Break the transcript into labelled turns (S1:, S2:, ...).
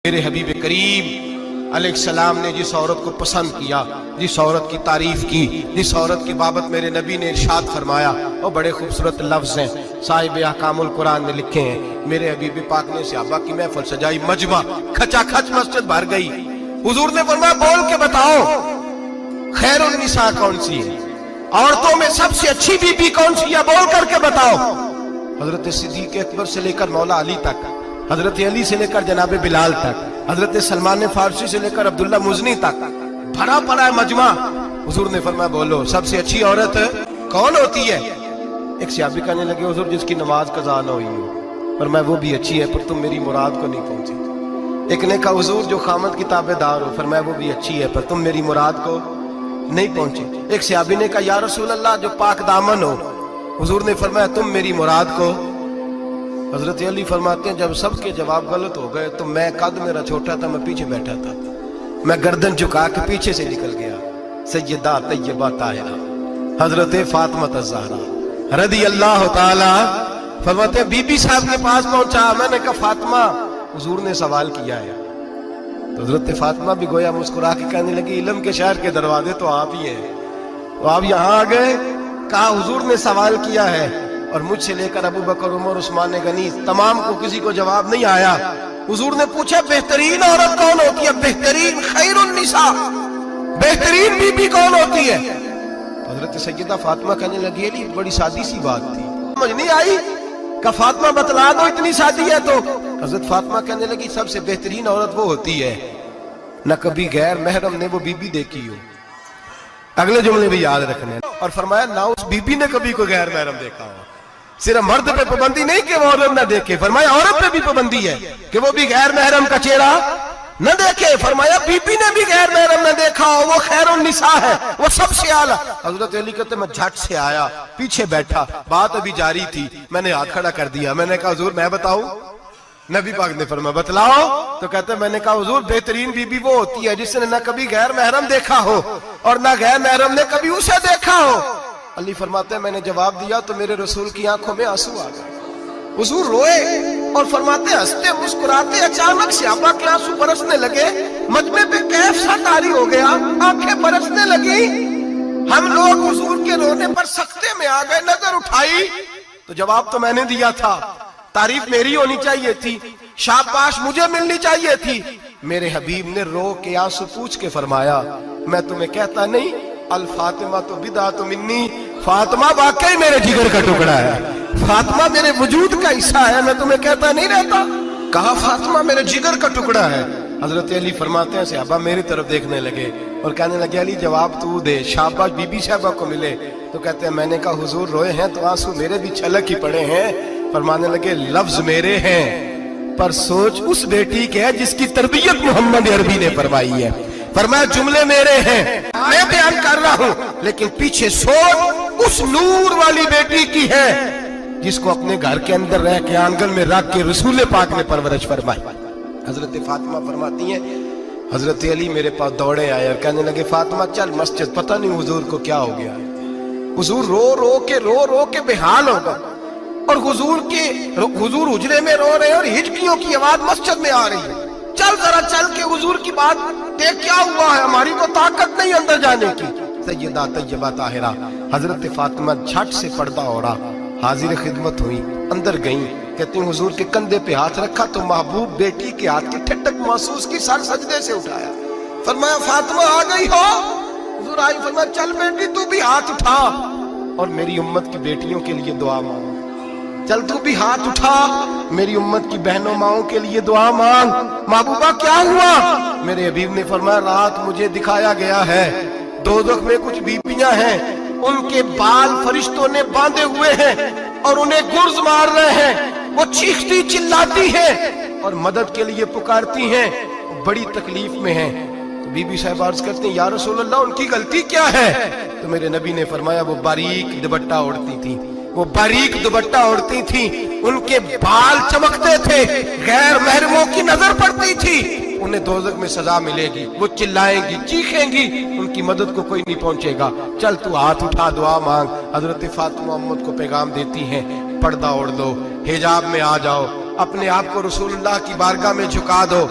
S1: میرے حبیب کریم علیہ السلام نے جس عورت کو پسند کیا، جس عورت کی تعریف کی، جس عورت کی بابت میرے نبی نے ارشاد فرمایا، وہ بڑے خوبصورت لفظ ہیں، صاحب احکام القرآن نے لکھے ہیں۔ میرے حبیب پاک نے صحابہ کی محفل سجائی، مجمع کھچا کھچ مسجد بھر گئی۔ حضور نے فرمایا بول کے بتاؤ خیر النساء کون سی ہے، عورتوں میں سب سے اچھی بی بی کون سی ہے، بول کر کے بتاؤ۔ حضرت صدیق اکبر سے لے کر مولا علی تک، حضرت علی سے لے کر جناب بلال تک، حضرت سلمان فارسی سے لے کر عبداللہ مزنی تک بھرا پڑا ہے مجمع۔ حضور نے فرمایا بولو سب سے اچھی عورت کون ہوتی ہے؟ ایک صحابی کہنے لگے حضور جس کی نماز قضا نہ ہوئی ہو، فرمایا وہ بھی اچھی ہے پر تم میری مراد کو نہیں پہنچی۔ ایک نے کہا حضور جو خامد کی تابع دار ہو، فرمایا وہ بھی اچھی ہے پر تم میری مراد کو نہیں پہنچی۔ ایک صحابی نے کہا یا رسول اللہ جو پاک دامن ہو، حضور نے فرمایا تم میری مراد کو۔ حضرت علی فرماتے ہیں جب سب کے جواب غلط ہو گئے تو میں قد میرا چھوٹا تھا، میں پیچھے بیٹھا تھا، میں گردن جھکا کے پیچھے سے نکل گیا۔ سیدہ طیبہ طاہرہ حضرت فاطمہ الزہرا رضی اللہ تعالی فرماتے ہیں بی بی صاحب کے پاس پہنچا، میں نے کہا فاطمہ حضور نے سوال کیا ہے۔ تو حضرت فاطمہ بھی گویا مسکرا کے کہنے لگی علم کے شہر کے دروازے تو آپ ہی ہیں، تو آپ یہاں آ گئے۔ کہا حضور نے سوال کیا ہے اور مجھ سے لے کر ابو بکر عمر عثمان غنی تمام کو کسی کو جواب نہیں آیا۔ حضور نے پوچھا بہترین عورت کون ہوتی ہے، بہترین خیر النساء بہترین بی بی کون ہوتی ہے؟ حضرت سیدہ فاطمہ کہنے لگی علی بڑی سادی سی بات تھی، سمجھ نہیں آئی؟ کہ فاطمہ بتلا دو اتنی سادی ہے تو۔ حضرت فاطمہ کہنے لگی سب سے بہترین عورت وہ ہوتی ہے نہ کبھی غیر محرم نے وہ بی بی دیکھی ہو۔ اگلے جملے بھی یاد رکھنے، اور فرمایا نہ اس بی بی نے کبھی کوئی غیر محرم دیکھا ہو۔ صرف مرد پہ پابندی نہیں کہ وہ عورت نہ دیکھے، فرمایا عورت پہ بھی پابندی ہے کہ وہ بھی غیر محرم کا چہرہ نہ دیکھے۔ فرمایا بی بی نے بھی غیر محرم نہ دیکھا ہو، وہ خیر النساء ہے، وہ سب سے اعلیٰ۔ حضرت علی کہتے میں جھٹ سے آیا، پیچھے بیٹھا، بات ابھی جاری تھی، میں نے ہاتھ کھڑا کر دیا، میں نے کہا حضور میں بتاؤں؟ نبی پاک نے فرمایا بتلاؤ۔ تو کہتے میں نے کہا حضور بہترین بی بی وہ ہوتی ہے جس نے نہ کبھی غیر محرم دیکھا ہو اور نہ غیر محرم نے کبھی اسے دیکھا ہو۔ علی فرماتے ہیں میں نے جواب دیا تو میرے رسول کی آنکھوں میں آنسو آ گئے، حضور روئے اور فرماتے ہنستے مسکراتے اچانک صحابہ کے آنسو برسنے لگے، مجمع پہ کیف سا طاری ہو گیا، آنکھیں برسنے لگی۔ ہم لوگ حضور کے رونے پر سکتے میں آ گئے، نظر اٹھائی تو جواب تو میں نے دیا تھا، تعریف میری ہونی چاہیے تھی، شاباش مجھے ملنی چاہیے تھی۔ میرے حبیب نے رو کے آنسو پوچھ کے فرمایا میں تمہیں کہتا نہیں الفاطمہ تو بدعۃ منی، فاطمہ واقعی میرے جگر کا ٹکڑا ہے، فاطمہ میرے وجود کا حصہ ہے، میں تمہیں کہتا نہیں رہتا؟ کہا فاطمہ میرے جگر کا ٹکڑا ہے۔ حضرت علی فرماتے ہیں صحابہ میری طرف دیکھنے لگے اور کہنے لگے علی جواب تو دے، شاباش بی بی صاحبہ کو ملے۔ تو کہتے ہیں میں نے کہا حضور روئے ہیں تو آنسو میرے بھی چھلک ہی پڑے ہیں۔ فرمانے لگے لفظ میرے ہیں پر سوچ اس بیٹی کے ہے جس کی تربیت محمد عربی نے فرمائی ہے۔ فرمایا جملے میرے ہیں میں بیان کر رہا ہوں لیکن پیچھے سوچ اس نور والی بیٹی کی ہے جس کو اپنے گھر کے اندر رہ کے آنگن میں رکھ کے رسول پاک نے پرورش فرمائی۔ حضرت فاطمہ فرماتی ہیں حضرت علی میرے پاس دوڑے آئے اور کہنے لگے فاطمہ چل مسجد، پتہ نہیں حضور کو کیا ہو گیا۔ حضور رو رو کے بے حال ہوگا اور حضور حجرے میں رو رہے ہیں اور ہچکیوں کی آواز مسجد میں آ رہی ہے، چل ذرا چل کے حضور کی بات دیکھ کیا ہوا ہے، ہماری تو طاقت نہیں اندر جانے کی۔ سیدہ طیبہ طاہرہ حضرت فاطمہ جھٹ سے پردہ اوڑا، حاضر خدمت ہوئی، اندر گئیں، کہتی ہیں حضور کے کندھے پہ ہاتھ رکھا تو محبوب بیٹی کے ہاتھ کی ٹھٹک محسوس کی، سر سجدے سے اٹھایا، فرمایا فاطمہ آ گئی ہو؟ حضور آئی، فرمایا چل بیٹی تو بھی ہاتھ اٹھا اور میری امت کی بیٹیوں کے لیے دعا مانگ، چل تو بھی ہاتھ اٹھا میری امت کی بہنوں ماؤں کے لیے دعا مانگ۔ محبوبہ کیا ہوا؟ میرے حبیب نے فرمایا رات مجھے دکھایا گیا ہے دوزخ میں کچھ بیبیاں ہیں، ان کے بال فرشتوں نے باندھے ہوئے ہیں اور انہیں گرز مار رہے ہیں، وہ چیختی چلاتی ہیں اور مدد کے لیے پکارتی ہیں، بڑی تکلیف میں ہیں۔ تو بی بی صاحب عرض کرتے ہیں یا رسول اللہ ان کی غلطی کیا ہے؟ تو میرے نبی نے فرمایا وہ باریک دوپٹہ اوڑھتی تھی، وہ باریک دوپٹہ اوڑھتی تھی، ان کے بال چمکتے تھے، غیر محرموں کی نظر پڑتی تھی، انہیں دوزخ میں سزا ملے گی، وہ چلائیں گی چیخیں گی، ان کی مدد کو کوئی نہیں پہنچے گا، چل تو ہاتھ اٹھا دعا مانگ۔ حضرت فاطمہ امت کو پیغام دیتی ہیں پردہ اوڑھ دو، حجاب میں آ جاؤ، اپنے آپ کو رسول اللہ کی بارگاہ میں جھکا دو۔